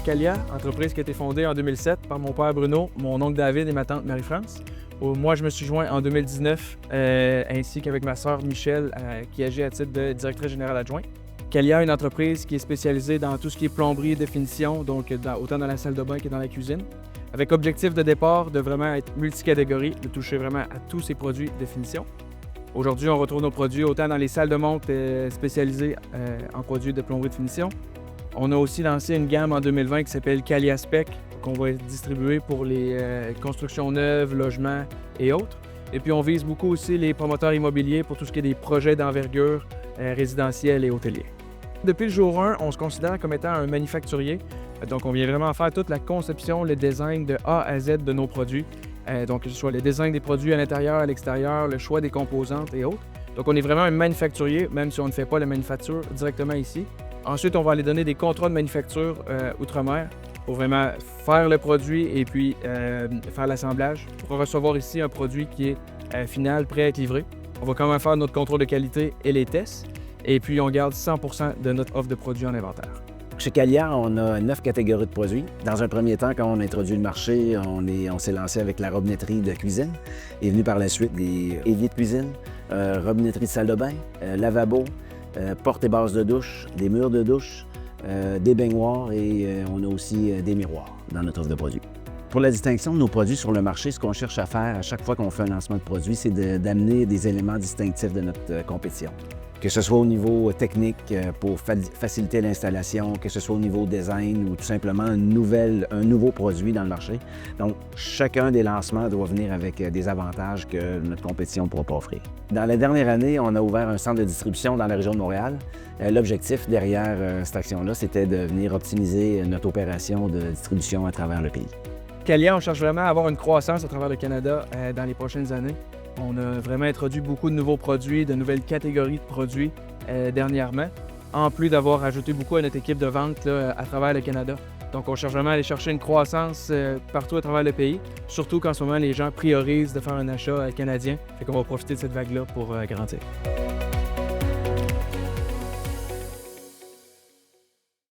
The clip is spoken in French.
Calia, entreprise qui a été fondée en 2007 par mon père Bruno, mon oncle David et ma tante Marie-France. Moi, je me suis joint en 2019, ainsi qu'avec ma sœur Michelle, qui agit à titre de directrice générale adjointe. Calia est une entreprise qui est spécialisée dans tout ce qui est plomberie et définition, donc autant dans la salle de bain que dans la cuisine, avec objectif de départ de vraiment être multicatégorie, de toucher vraiment à tous ces produits de définition. Aujourd'hui, on retrouve nos produits autant dans les salles de monte spécialisées en produits de plomberie de finition. On a aussi lancé une gamme en 2020 qui s'appelle Calia Spec, qu'on va distribuer pour les constructions neuves, logements et autres. Et puis on vise beaucoup aussi les promoteurs immobiliers pour tout ce qui est des projets d'envergure résidentiels et hôteliers. Depuis le jour 1, on se considère comme étant un manufacturier. Donc on vient vraiment faire toute la conception, le design de A à Z de nos produits. Donc que ce soit le design des produits à l'intérieur, à l'extérieur, le choix des composantes et autres. Donc on est vraiment un manufacturier, même si on ne fait pas la manufacture directement ici. Ensuite, on va aller donner des contrats de manufacture outre-mer pour vraiment faire le produit et puis faire l'assemblage pour recevoir ici un produit qui est final, prêt à être livré. On va quand même faire notre contrôle de qualité et les tests et puis on garde 100% de notre offre de produits en inventaire. Chez Calia, on a 9 catégories de produits. Dans un premier temps, quand on a introduit le marché, on s'est lancé avec la robinetterie de cuisine. Et venu par la suite des éviers de cuisine, robinetterie de salle de bain, lavabo, portes et bases de douche, des murs de douche, des baignoires et on a aussi des miroirs dans notre offre de produits. Pour la distinction de nos produits sur le marché, ce qu'on cherche à faire à chaque fois qu'on fait un lancement de produit, c'est d'amener des éléments distinctifs de notre compétition. Que ce soit au niveau technique pour faciliter l'installation, que ce soit au niveau design ou tout simplement un nouveau produit dans le marché. Donc, chacun des lancements doit venir avec des avantages que notre compétition ne pourra pas offrir. Dans la dernière année, on a ouvert un centre de distribution dans la région de Montréal. L'objectif derrière cette action-là, c'était de venir optimiser notre opération de distribution à travers le pays. Calia, on cherche vraiment à avoir une croissance à travers le Canada dans les prochaines années. On a vraiment introduit beaucoup de nouveaux produits, de nouvelles catégories de produits dernièrement, en plus d'avoir ajouté beaucoup à notre équipe de vente là, à travers le Canada. Donc on cherche vraiment à aller chercher une croissance partout à travers le pays, surtout qu'en ce moment les gens priorisent de faire un achat canadien. Fait qu'on va profiter de cette vague-là pour grandir.